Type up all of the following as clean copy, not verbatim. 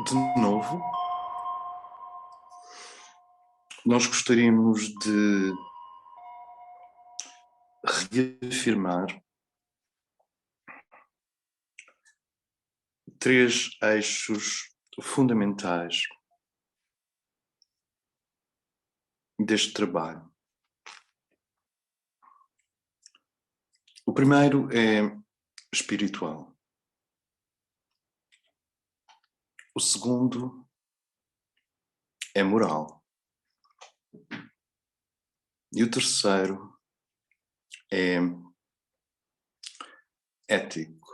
de novo, nós gostaríamos de reafirmar 3 eixos fundamentais deste trabalho. O primeiro é espiritual. O segundo é moral. E o terceiro é ético.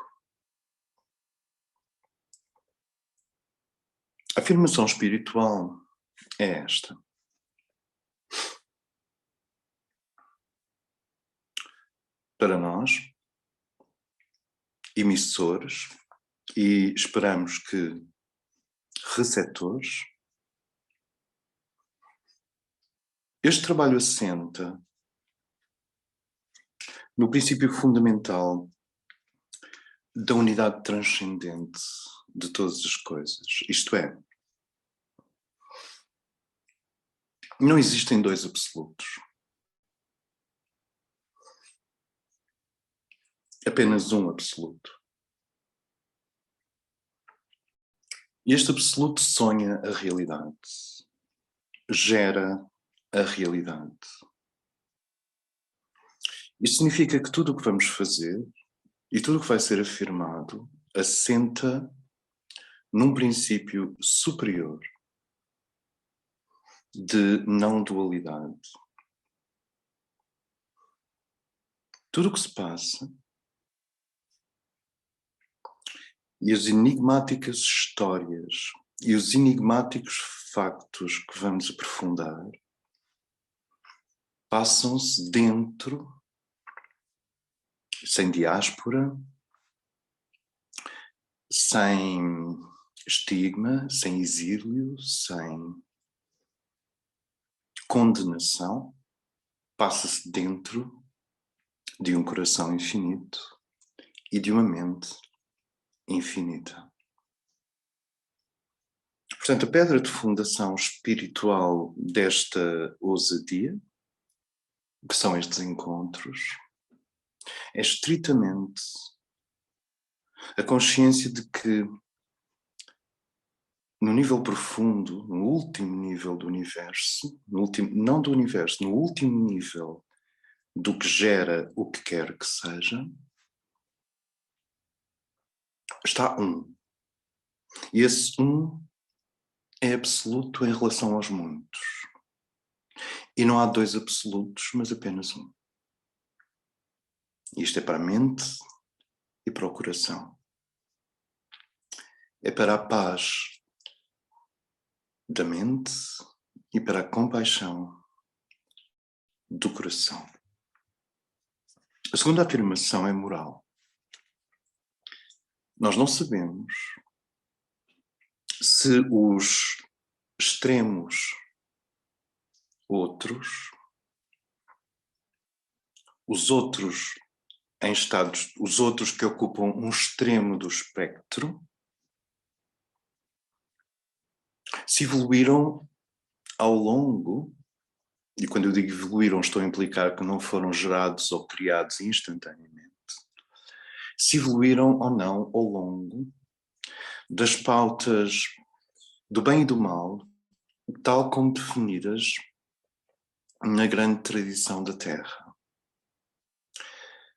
A afirmação espiritual é esta. Para nós, emissores, e esperamos que receptores, este trabalho assenta no princípio fundamental da unidade transcendente de todas as coisas. Isto é, não existem dois absolutos. Apenas um absoluto. E este absoluto sonha a realidade, gera a realidade. Isto significa que tudo o que vamos fazer e tudo o que vai ser afirmado assenta num princípio superior de não dualidade. Tudo o que se passa e as enigmáticas histórias e os enigmáticos factos que vamos aprofundar passam-se dentro, sem diáspora, sem estigma, sem exílio, sem condenação, passa-se dentro de um coração infinito e de uma mente infinita. Portanto, a pedra de fundação espiritual desta ousadia, que são estes encontros, é estritamente a consciência de que no nível profundo, no último nível do universo, não do universo, no último nível do que gera o que quer que seja, está um. E esse um é absoluto em relação aos muitos. E não há dois absolutos, mas apenas um. Isto é para a mente e para o coração. É para a paz da mente e para a compaixão do coração. A segunda afirmação é moral. Nós não sabemos se os extremos outros, os outros em estados, os outros que ocupam um extremo do espectro, se evoluíram ao longo, e quando eu digo evoluíram estou a implicar que não foram gerados ou criados instantaneamente, se evoluíram ou não ao longo das pautas do bem e do mal, tal como definidas na grande tradição da Terra.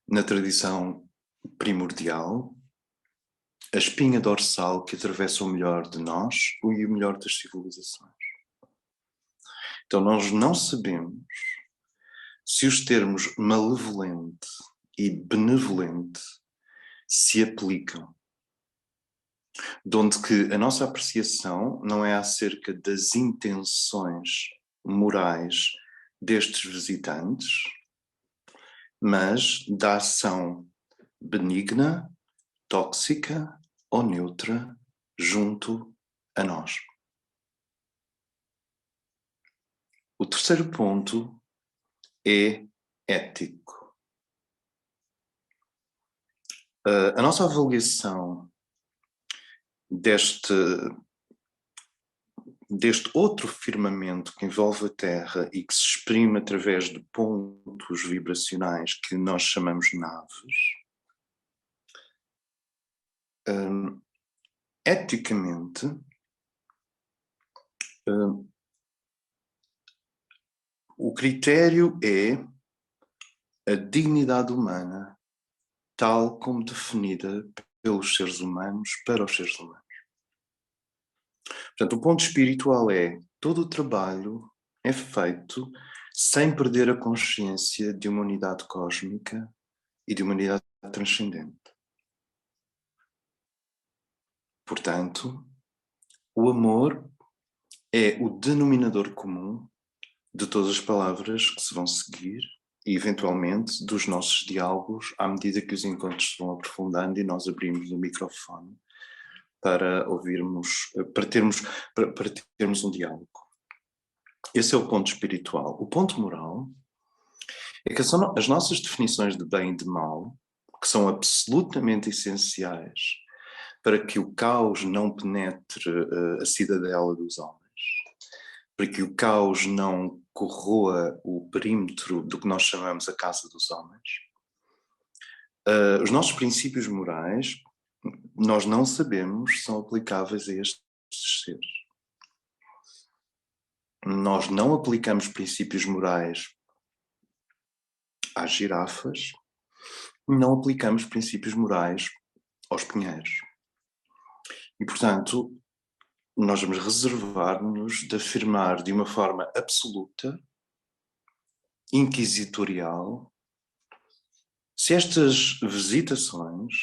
Na tradição primordial, a espinha dorsal que atravessa o melhor de nós e o melhor das civilizações. Então nós não sabemos se os termos malevolente e benevolente se aplicam, de onde que a nossa apreciação não é acerca das intenções morais destes visitantes, mas da ação benigna, tóxica ou neutra junto a nós. O terceiro ponto é ético. A nossa avaliação deste deste outro firmamento que envolve a Terra e que se exprime através de pontos vibracionais que nós chamamos naves, eticamente, o critério é a dignidade humana, tal como definida pelos seres humanos para os seres humanos. Portanto, o ponto espiritual é todo o trabalho é feito sem perder a consciência de uma unidade cósmica e de uma unidade transcendente. Portanto, o amor é o denominador comum de todas as palavras que se vão seguir e, eventualmente, dos nossos diálogos à medida que os encontros se vão aprofundando e nós abrimos o microfone para ouvirmos, para termos um diálogo. Esse é o ponto espiritual. O ponto moral é que as nossas definições de bem e de mal, que são absolutamente essenciais para que o caos não penetre a cidadela dos homens, para que o caos não corroa o perímetro do que nós chamamos a casa dos homens. Os nossos princípios morais, nós não sabemos se são aplicáveis a estes seres. Nós não aplicamos princípios morais às girafas, não aplicamos princípios morais aos pinheiros. E, portanto, nós vamos reservar-nos de afirmar de uma forma absoluta, inquisitorial, se estas visitações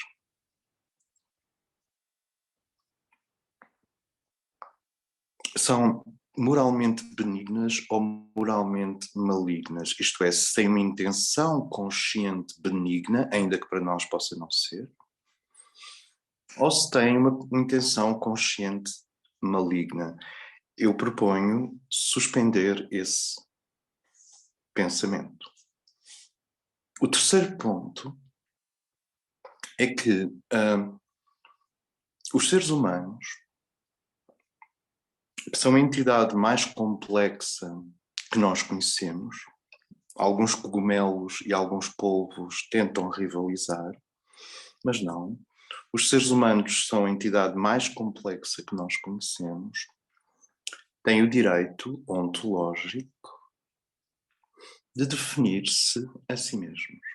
são moralmente benignas ou moralmente malignas, isto é, se tem uma intenção consciente benigna, ainda que para nós possa não ser, ou se tem uma intenção consciente maligna. Eu proponho suspender esse pensamento. O terceiro ponto é que os seres humanos são a entidade mais complexa que nós conhecemos. Alguns cogumelos e alguns polvos tentam rivalizar, mas não. Os seres humanos são a entidade mais complexa que nós conhecemos. Têm o direito ontológico de definir-se a si mesmos.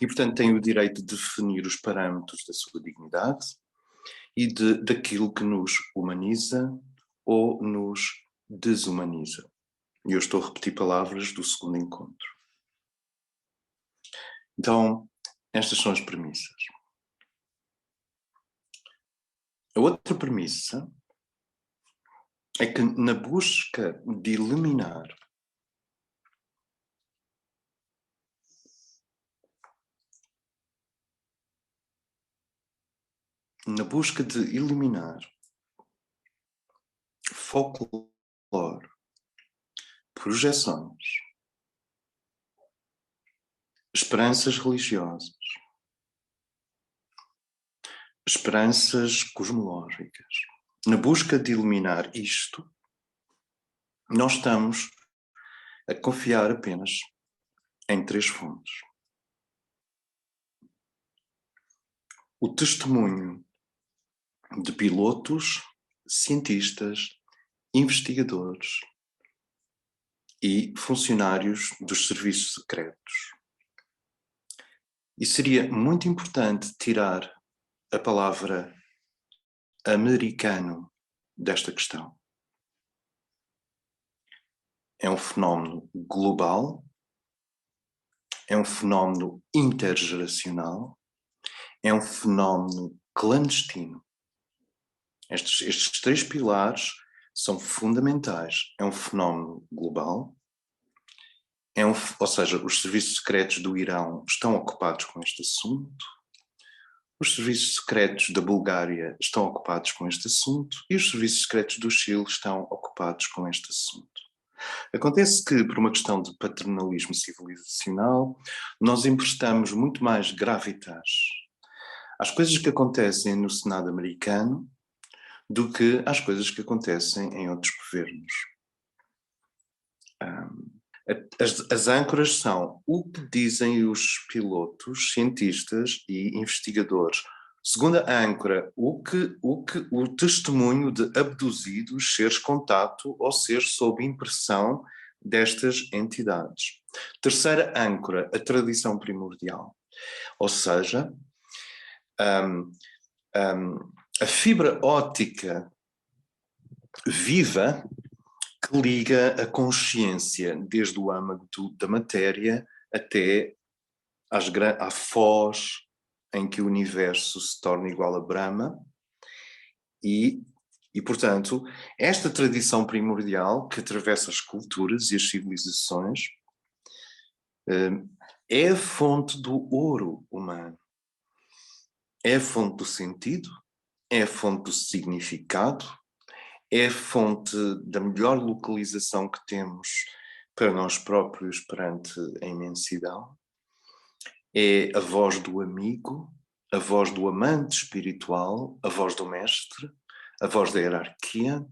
E, portanto, têm o direito de definir os parâmetros da sua dignidade e daquilo que nos humaniza ou nos desumaniza. E eu estou a repetir palavras do segundo encontro. Então, estas são as premissas. A outra premissa é que na busca de eliminar folclore, projeções, esperanças religiosas, esperanças cosmológicas. Na busca de eliminar isto, nós estamos a confiar apenas em 3 fontes. O testemunho de pilotos, cientistas, investigadores e funcionários dos serviços secretos. E seria muito importante tirar a palavra americano desta questão. É um fenómeno global, é um fenómeno intergeracional, é um fenómeno clandestino. Estes 3 pilares são fundamentais. É um fenómeno global, ou seja, os serviços secretos do Irão estão ocupados com este assunto, os serviços secretos da Bulgária estão ocupados com este assunto e os serviços secretos do Chile estão ocupados com este assunto. Acontece que, por uma questão de paternalismo civilizacional, nós emprestamos muito mais gravitas às coisas que acontecem no Senado americano do que às coisas que acontecem em outros governos. As âncoras são o que dizem os pilotos, cientistas e investigadores. Segunda âncora, o testemunho de abduzidos, seres contato ou seres sob impressão destas entidades. Terceira âncora, a tradição primordial. Ou seja, a fibra óptica viva que liga a consciência desde o âmago da matéria até à foz em que o universo se torna igual a Brahma e, portanto, esta tradição primordial que atravessa as culturas e as civilizações é a fonte do ouro humano. É a fonte do sentido, é a fonte do significado, é a fonte da melhor localização que temos para nós próprios perante a imensidão. É a voz do amigo, a voz do amante espiritual, a voz do mestre, a voz da hierarquia,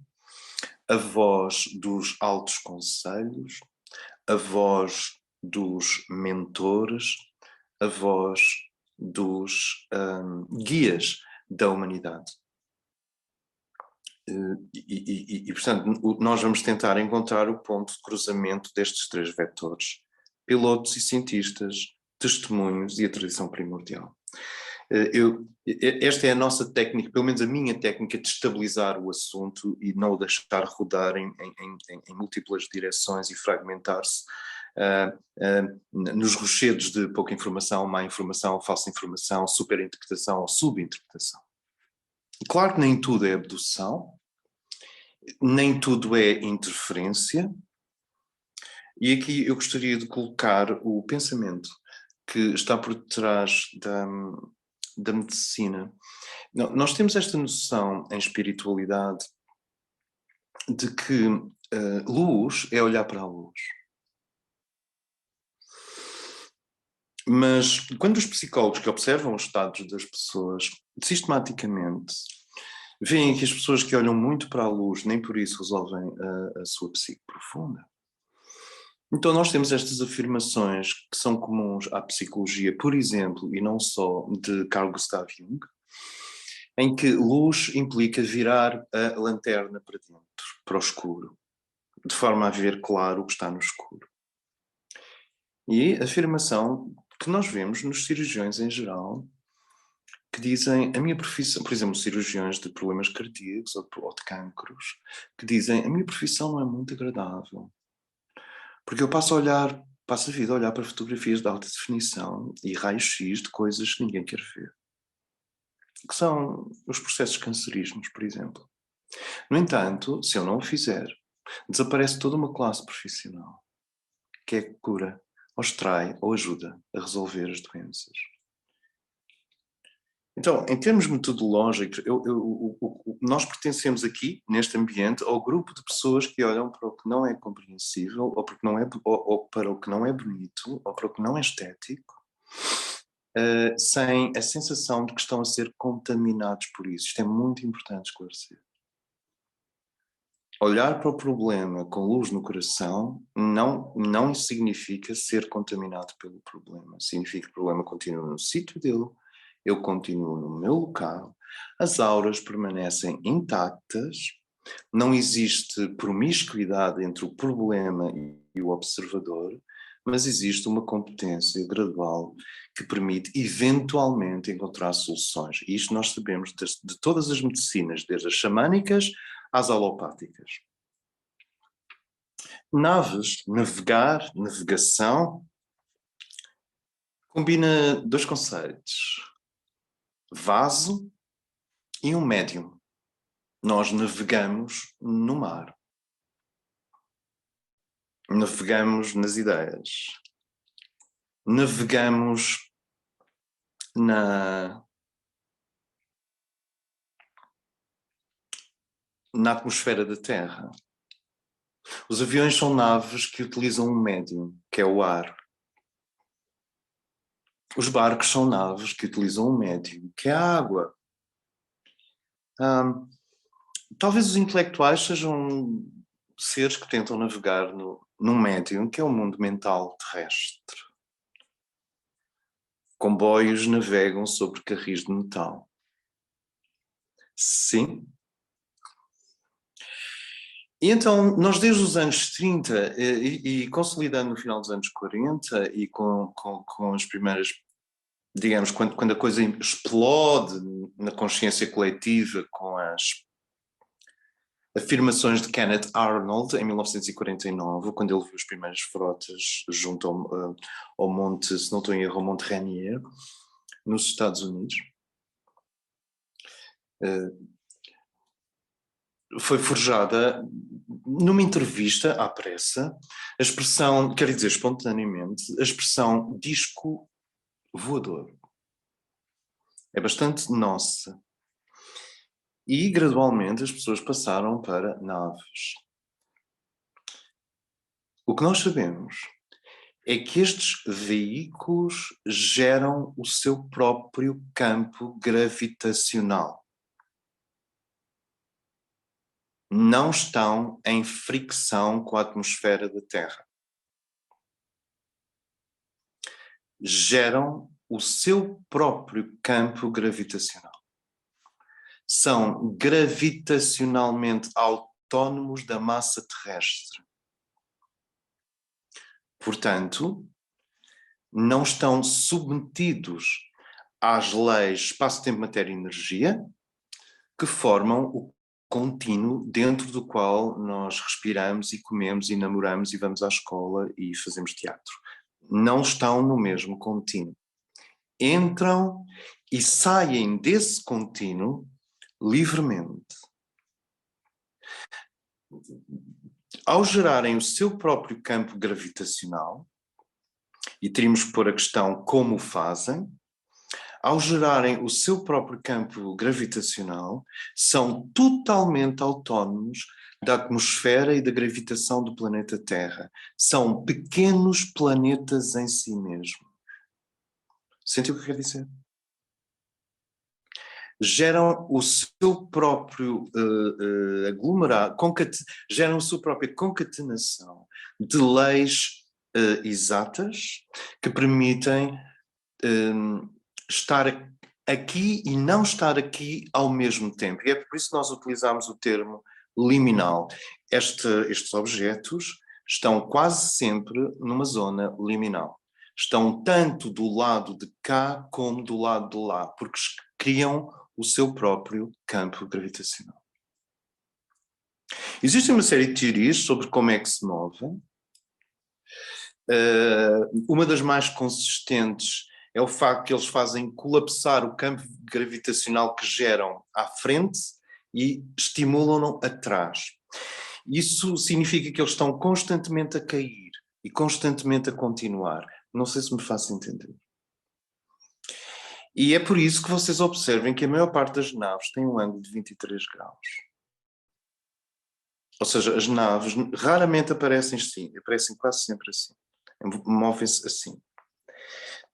a voz dos altos conselhos, a voz dos mentores, a voz dos guias da humanidade. Portanto, nós vamos tentar encontrar o ponto de cruzamento destes três vetores: pilotos e cientistas, testemunhos e a tradição primordial. Esta é a nossa técnica, pelo menos a minha técnica, de estabilizar o assunto e não o deixar rodar em múltiplas direções e fragmentar-se nos rochedos de pouca informação, má informação, falsa informação, superinterpretação ou subinterpretação. Claro que nem tudo é abdução, nem tudo é interferência, e aqui eu gostaria de colocar o pensamento que está por detrás da medicina. Nós temos esta noção em espiritualidade de que luz é olhar para a luz. Mas quando os psicólogos que observam os estados das pessoas sistematicamente veem que as pessoas que olham muito para a luz nem por isso resolvem a sua psique profunda. Então nós temos estas afirmações que são comuns à psicologia, por exemplo, e não só, de Carl Gustav Jung, em que luz implica virar a lanterna para dentro, para o escuro, de forma a ver claro o que está no escuro. E a afirmação que nós vemos nos cirurgiões em geral, que dizem, a minha profissão, por exemplo, cirurgiões de problemas cardíacos ou de cancros, que dizem, a minha profissão não é muito agradável, porque eu passo a vida a olhar para fotografias de alta definição e raios-x de coisas que ninguém quer ver, que são os processos cancerígenos, por exemplo. No entanto, se eu não o fizer, desaparece toda uma classe profissional, que é que cura, ou extrai, ou ajuda a resolver as doenças. Então, em termos metodológicos, nós pertencemos aqui, neste ambiente, ao grupo de pessoas que olham para o que não é compreensível, ou para o que não é bonito, ou para o que não é estético, sem a sensação de que estão a ser contaminados por isso. Isto é muito importante esclarecer. Olhar para o problema com luz no coração não significa ser contaminado pelo problema. Significa que o problema continua no sítio dele, eu continuo no meu local, as auras permanecem intactas, não existe promiscuidade entre o problema e o observador, mas existe uma competência gradual que permite eventualmente encontrar soluções. E isto nós sabemos de todas as medicinas, desde as xamânicas às alopáticas. Naves, navegação, combina dois conceitos: vaso e um médium. Nós navegamos no mar. Navegamos nas ideias. Navegamos na atmosfera da Terra. Os aviões são naves que utilizam um médium, que é o ar. Os barcos são naves que utilizam um médium, que é a água. talvez os intelectuais sejam seres que tentam navegar num médium que é o mundo mental terrestre. Comboios navegam sobre carris de metal. Sim. E então, nós desde os anos 30 e consolidando no final dos anos 40 e com as primeiras, digamos, quando a coisa explode na consciência coletiva com as afirmações de Kenneth Arnold em 1949, quando ele viu as primeiras frotas junto ao monte, se não estou em erro, ao Monte Rainier, nos Estados Unidos. Foi forjada numa entrevista à pressa a expressão, quer dizer, espontaneamente, a expressão disco voador. É bastante nossa. E gradualmente as pessoas passaram para naves. O que nós sabemos é que estes veículos geram o seu próprio campo gravitacional. Não estão em fricção com a atmosfera da Terra. Geram o seu próprio campo gravitacional. São gravitacionalmente autónomos da massa terrestre. Portanto, não estão submetidos às leis espaço-tempo, matéria e energia que formam o contínuo dentro do qual nós respiramos e comemos e namoramos e vamos à escola e fazemos teatro. Não estão no mesmo contínuo. Entram e saem desse contínuo livremente. Ao gerarem o seu próprio campo gravitacional, e teríamos que pôr a questão como o fazem, ao gerarem o seu próprio campo gravitacional, são totalmente autónomos da atmosfera e da gravitação do planeta Terra. São pequenos planetas em si mesmos. Sentiu o que eu quero dizer? Geram o seu próprio aglomerado, geram a sua própria concatenação de leis exatas que permitem estar aqui e não estar aqui ao mesmo tempo. E é por isso que nós utilizamos o termo liminal. Estes objetos estão quase sempre numa zona liminal. Estão tanto do lado de cá como do lado de lá, porque criam o seu próprio campo gravitacional. Existe uma série de teorias sobre como é que se movem. Uma das mais consistentes é o facto que eles fazem colapsar o campo gravitacional que geram à frente e estimulam-no atrás. Isso significa que eles estão constantemente a cair e constantemente a continuar. Não sei se me faço entender. E é por isso que vocês observem que a maior parte das naves tem um ângulo de 23 graus. Ou seja, as naves raramente aparecem assim, aparecem quase sempre assim. Movem-se assim.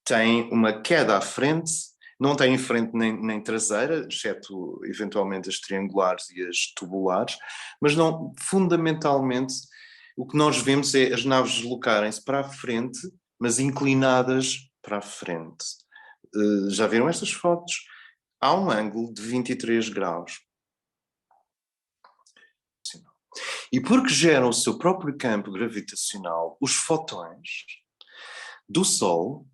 Tem uma queda à frente, não tem frente nem traseira, exceto eventualmente as triangulares e as tubulares, mas não, fundamentalmente o que nós vemos é as naves deslocarem-se para a frente, mas inclinadas para a frente. Já viram estas fotos? Há um ângulo de 23 graus. E porque geram o seu próprio campo gravitacional, os fotões do Sol,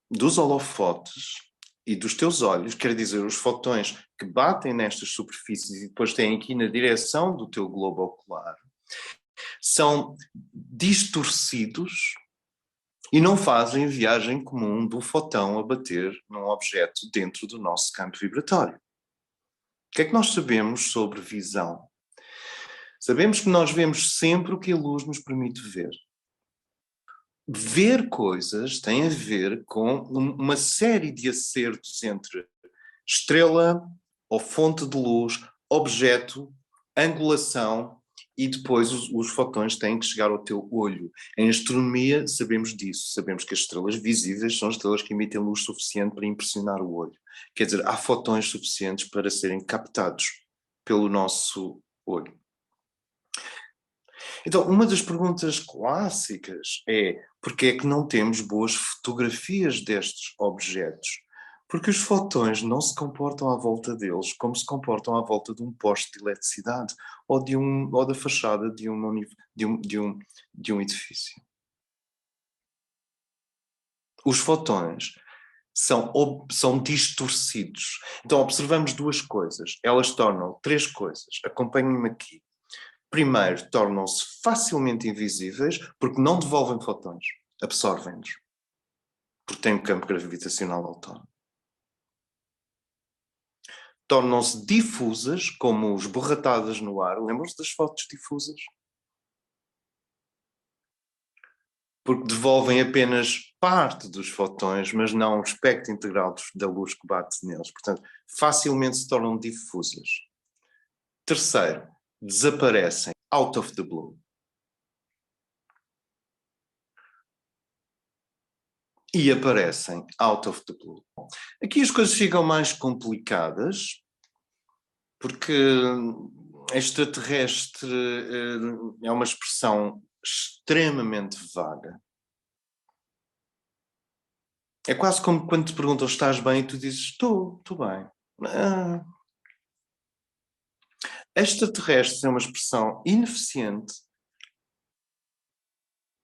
dos holofotes e dos teus olhos, quer dizer, os fotões que batem nestas superfícies e depois têm aqui na direção do teu globo ocular, são distorcidos e não fazem a viagem comum do fotão a bater num objeto dentro do nosso campo vibratório. O que é que nós sabemos sobre visão? Sabemos que nós vemos sempre o que a luz nos permite ver. Ver coisas tem a ver com uma série de acertos entre estrela ou fonte de luz, objeto, angulação e depois os fotões têm que chegar ao teu olho. Em astronomia sabemos disso, sabemos que as estrelas visíveis são estrelas que emitem luz suficiente para impressionar o olho. Quer dizer, há fotões suficientes para serem captados pelo nosso olho. Então, uma das perguntas clássicas é: porque é que não temos boas fotografias destes objetos? Porque os fotões não se comportam à volta deles como se comportam à volta de um poste de eletricidade ou da fachada de um edifício. Os fotões são distorcidos. Então observamos duas coisas. Elas tornam três coisas. Acompanhem-me aqui. Primeiro, tornam-se facilmente invisíveis porque não devolvem fotões. Absorvem-nos. Porque têm um campo gravitacional autónomo. Tornam-se difusas, como esborratadas no ar. Lembram-se das fotos difusas? Porque devolvem apenas parte dos fotões, mas não o espectro integral da luz que bate neles. Portanto, facilmente se tornam difusas. Terceiro, desaparecem out of the blue. E aparecem out of the blue. Aqui as coisas ficam mais complicadas, porque extraterrestre é uma expressão extremamente vaga. É quase como quando te perguntam: estás bem? E tu dizes: estou bem. Extraterrestre é uma expressão ineficiente,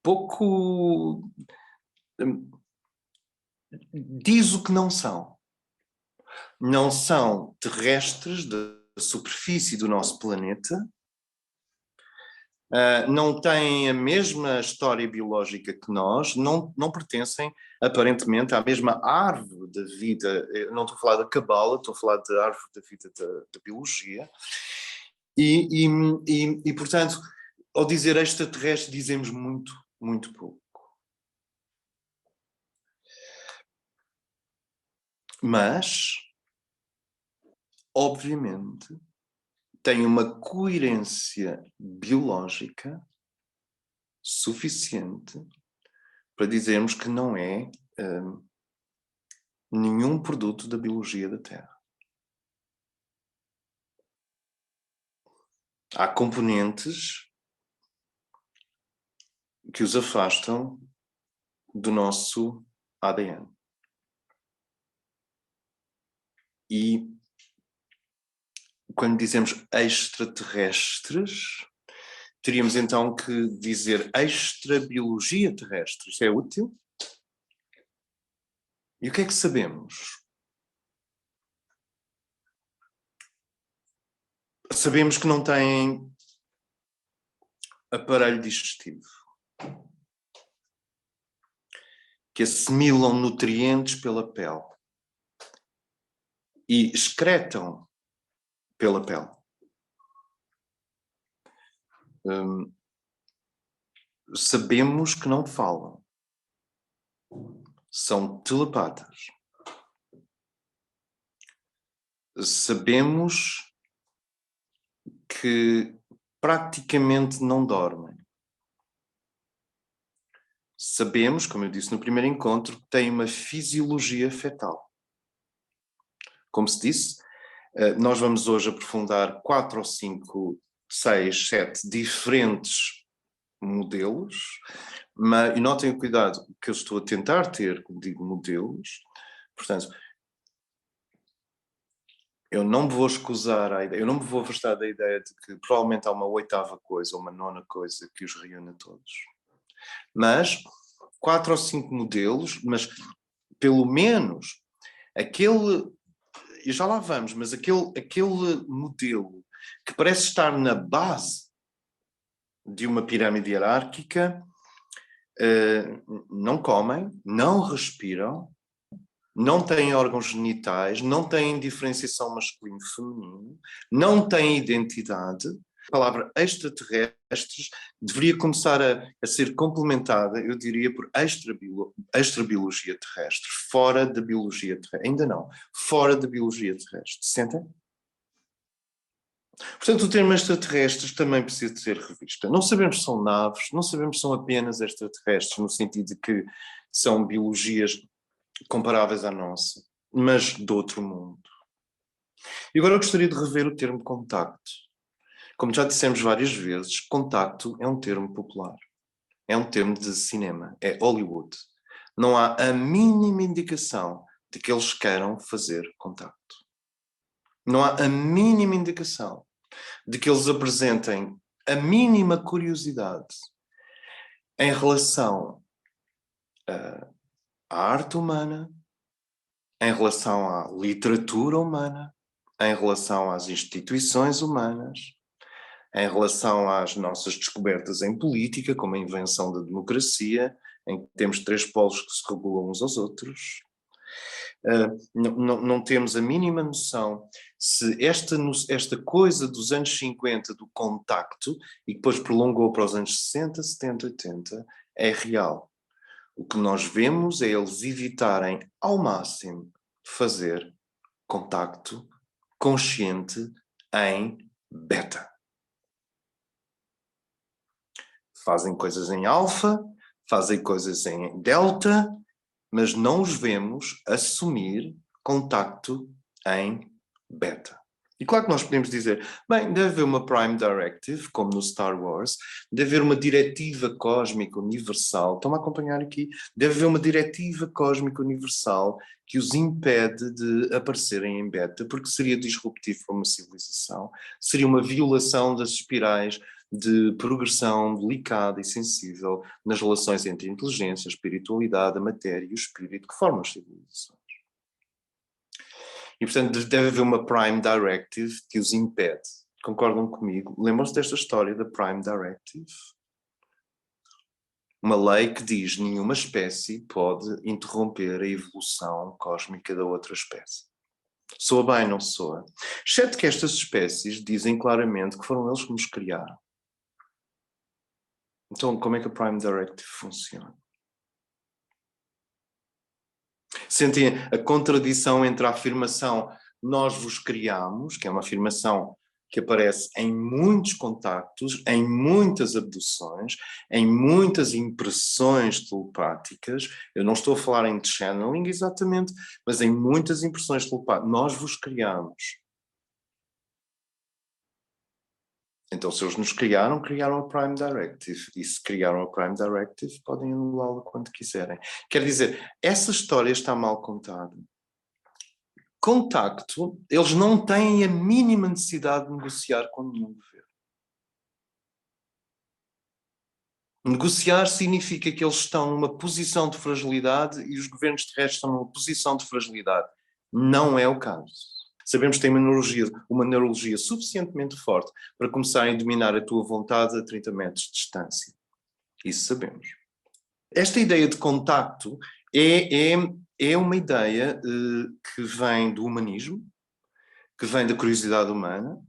pouco diz o que não são. Não são terrestres da superfície do nosso planeta, não têm a mesma história biológica que nós, não pertencem aparentemente à mesma árvore da vida. Eu não estou a falar da cabala, estou a falar da árvore da vida da biologia. E, portanto, ao dizer extraterrestre, dizemos muito, muito pouco. Mas, obviamente, tem uma coerência biológica suficiente para dizermos que não é nenhum produto da biologia da Terra. Há componentes que os afastam do nosso ADN. E quando dizemos extraterrestres, teríamos então que dizer extrabiologia terrestre. Isto é útil? E o que é que sabemos? Sabemos que não têm aparelho digestivo, que assimilam nutrientes pela pele e excretam pela pele. Sabemos que não falam. São telepatas. Sabemos que praticamente não dormem. Sabemos, como eu disse no primeiro encontro, que têm uma fisiologia fetal. Como se disse, nós vamos hoje aprofundar 4 ou 5, 6, 7 diferentes modelos, e notem o cuidado que eu estou a tentar ter quando digo modelos. Portanto, eu não me vou escusar à ideia, eu não me vou afastar da ideia de que provavelmente há uma 8ª coisa ou uma 9ª coisa que os reúne a todos. Mas 4 ou 5 modelos, mas pelo menos aquele, e já lá vamos, mas aquele modelo que parece estar na base de uma pirâmide hierárquica, não comem, não respiram, não têm órgãos genitais, não têm diferenciação masculino-feminino, não têm identidade. A palavra extraterrestres deveria começar a ser complementada, eu diria, por extrabiologia terrestre, fora da biologia terrestre. Ainda não, fora da biologia terrestre. Sentem? Portanto, o termo extraterrestres também precisa de ser revisto. Não sabemos se são naves, não sabemos se são apenas extraterrestres, no sentido de que são biologias comparáveis à nossa, mas de outro mundo. E agora eu gostaria de rever o termo contacto. Como já dissemos várias vezes, contacto é um termo popular. É um termo de cinema. É Hollywood. Não há a mínima indicação de que eles queiram fazer contacto. Não há a mínima indicação de que eles apresentem a mínima curiosidade em relação à arte humana, em relação à literatura humana, em relação às instituições humanas, em relação às nossas descobertas em política, como a invenção da democracia, em que temos três polos que se regulam uns aos outros. Não temos a mínima noção se esta coisa dos anos 50 do contacto, e que depois prolongou para os anos 60, 70, 80, é real. O que nós vemos é eles evitarem ao máximo fazer contacto consciente em beta. Fazem coisas em alfa, fazem coisas em delta, mas não os vemos assumir contacto em beta. E claro que nós podemos dizer, bem, deve haver uma Prime Directive, como no Star Wars, deve haver uma diretiva cósmica universal, estão-me a acompanhar aqui, deve haver uma diretiva cósmica universal que os impede de aparecerem em beta, porque seria disruptivo para uma civilização, seria uma violação das espirais de progressão delicada e sensível nas relações entre a inteligência, a espiritualidade, a matéria e o espírito que formam as civilizações. E, portanto, deve haver uma Prime Directive que os impede. Concordam comigo? Lembram-se desta história da Prime Directive? Uma lei que diz que nenhuma espécie pode interromper a evolução cósmica da outra espécie. Soa bem, não soa? Exceto que estas espécies dizem claramente que foram eles que nos criaram. Então, como é que a Prime Directive funciona? Sentem a contradição entre a afirmação nós vos criamos, que é uma afirmação que aparece em muitos contactos, em muitas abduções, em muitas impressões telepáticas. Eu não estou a falar em channeling exatamente, mas em muitas impressões telepáticas. Nós vos criamos. Então, se eles nos criaram, criaram a Prime Directive. E se criaram a Prime Directive, podem anulá-la quando quiserem. Quer dizer, essa história está mal contada. Contacto, eles não têm a mínima necessidade de negociar com nenhum governo. Negociar significa que eles estão numa posição de fragilidade e os governos terrestres estão numa posição de fragilidade. Não é o caso. Sabemos que tem uma neurologia suficientemente forte para começarem a dominar a tua vontade a 30 metros de distância. Isso sabemos. Esta ideia de contacto é uma ideia que vem do humanismo, que vem da curiosidade humana,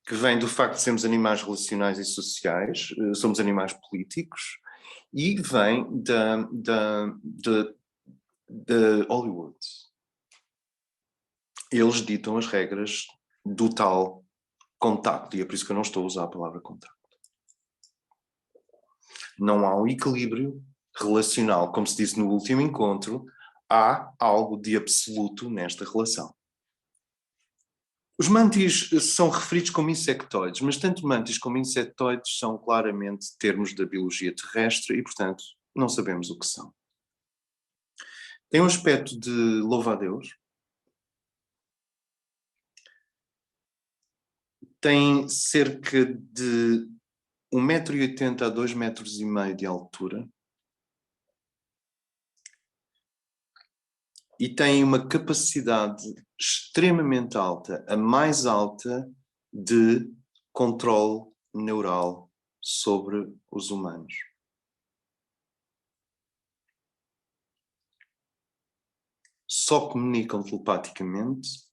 que vem do facto de sermos animais relacionais e sociais, somos animais políticos, e vem de Hollywood. Eles ditam as regras do tal contacto, e é por isso que eu não estou a usar a palavra contacto. Não há um equilíbrio relacional, como se disse no último encontro, há algo de absoluto nesta relação. Os mântis são referidos como insectoides, mas tanto mântis como insectoides são claramente termos da biologia terrestre e, portanto, não sabemos o que são. Tem um aspecto de louva-a-Deus. Tem cerca de 1,80 m a 2,5 m de altura. E tem uma capacidade extremamente alta, a mais alta de controle neural sobre os humanos. Só comunicam telepaticamente.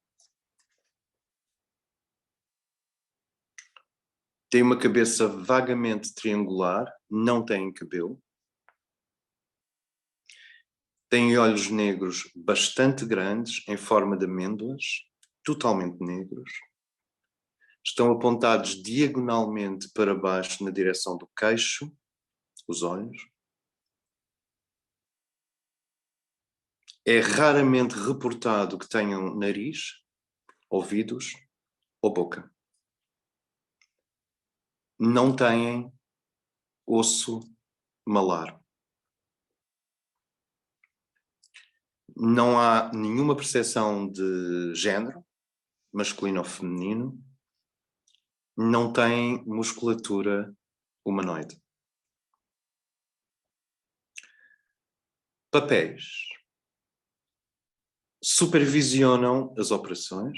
Tem uma cabeça vagamente triangular, não têm cabelo. Têm olhos negros bastante grandes, em forma de amêndoas, totalmente negros. Estão apontados diagonalmente para baixo na direção do queixo, os olhos. É raramente reportado que tenham nariz, ouvidos ou boca. não têm osso malar. Não há nenhuma percepção de género, masculino ou feminino. Não têm musculatura humanoide. Papéis. Supervisionam as operações.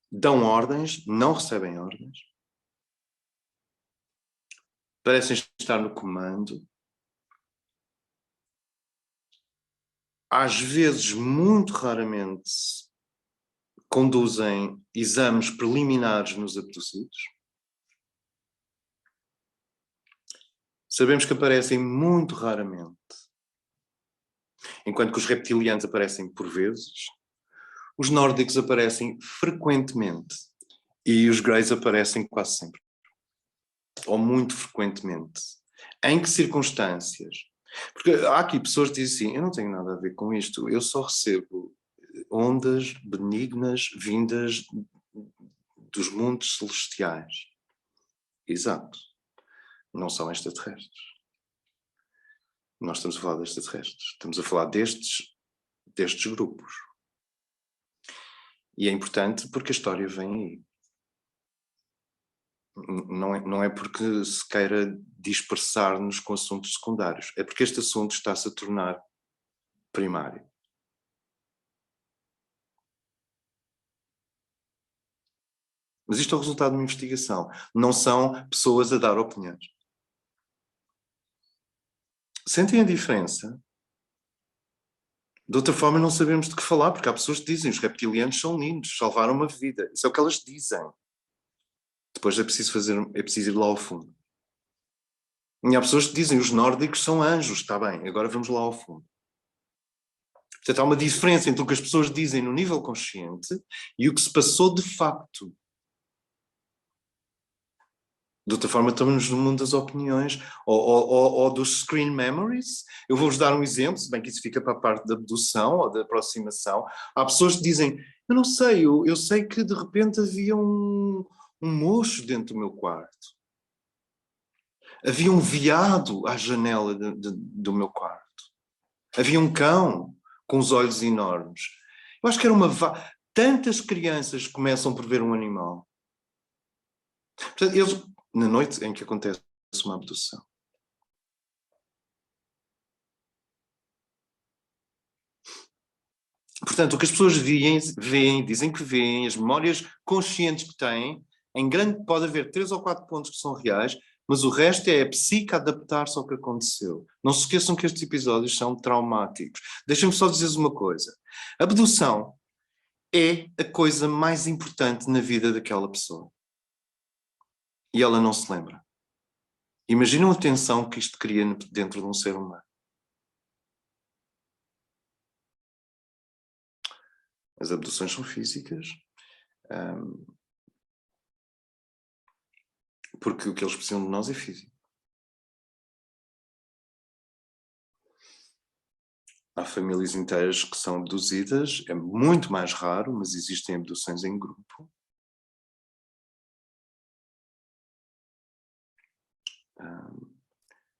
Dão ordens, não recebem ordens. Parecem estar no comando. Às vezes, muito raramente, conduzem exames preliminares nos abduzidos. Sabemos que aparecem muito raramente, enquanto que os reptilianos aparecem por vezes. Os nórdicos aparecem frequentemente e os greys aparecem quase sempre, ou muito frequentemente. Em que circunstâncias? Porque há aqui pessoas que dizem assim, eu não tenho nada a ver com isto, eu só recebo ondas benignas vindas dos mundos celestiais. Exato. Não são extraterrestres. Nós estamos a falar de extraterrestres. Estamos a falar destes grupos. E é importante porque a história vem aí. Não é porque se queira dispersar-nos com assuntos secundários. É porque este assunto está-se a tornar primário. Mas isto é o resultado de uma investigação. Não são pessoas a dar opiniões. Sentem a diferença? De outra forma não sabemos de que falar, porque há pessoas que dizem os reptilianos são lindos, salvaram uma vida. Isso é o que elas dizem. Depois é preciso ir lá ao fundo. E há pessoas que dizem os nórdicos são anjos, está bem, agora vamos lá ao fundo. Portanto, há uma diferença entre o que as pessoas dizem no nível consciente e o que se passou de facto. De outra forma, estamos no mundo das opiniões ou dos screen memories. Eu vou-vos dar um exemplo, se bem que isso fica para a parte da abdução ou da aproximação. Há pessoas que dizem, eu não sei, eu sei que de repente havia um mocho dentro do meu quarto. Havia um veado à janela do meu quarto. Havia um cão com os olhos enormes. Eu acho que era tantas crianças começam por ver um animal. Portanto, eles, na noite em que acontece uma abdução, portanto, o que as pessoas veem, dizem que veem, as memórias conscientes que têm, em grande pode haver 3 ou 4 pontos que são reais, mas o resto é a psique adaptar-se ao que aconteceu. Não se esqueçam que estes episódios são traumáticos. Deixem-me só dizer-vos uma coisa. A abdução é a coisa mais importante na vida daquela pessoa. E ela não se lembra. Imaginam a tensão que isto cria dentro de um ser humano. As abduções são físicas, porque o que eles precisam de nós é físico. Há famílias inteiras que são abduzidas, é muito mais raro, mas existem abduções em grupo.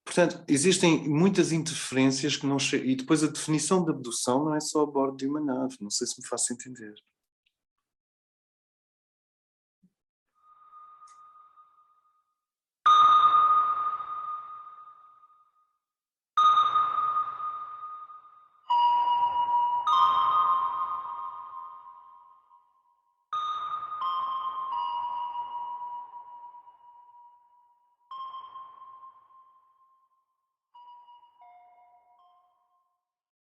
Portanto, existem muitas interferências que não chegam. E depois a definição de abdução não é só a bordo de uma nave, não sei se me faço entender.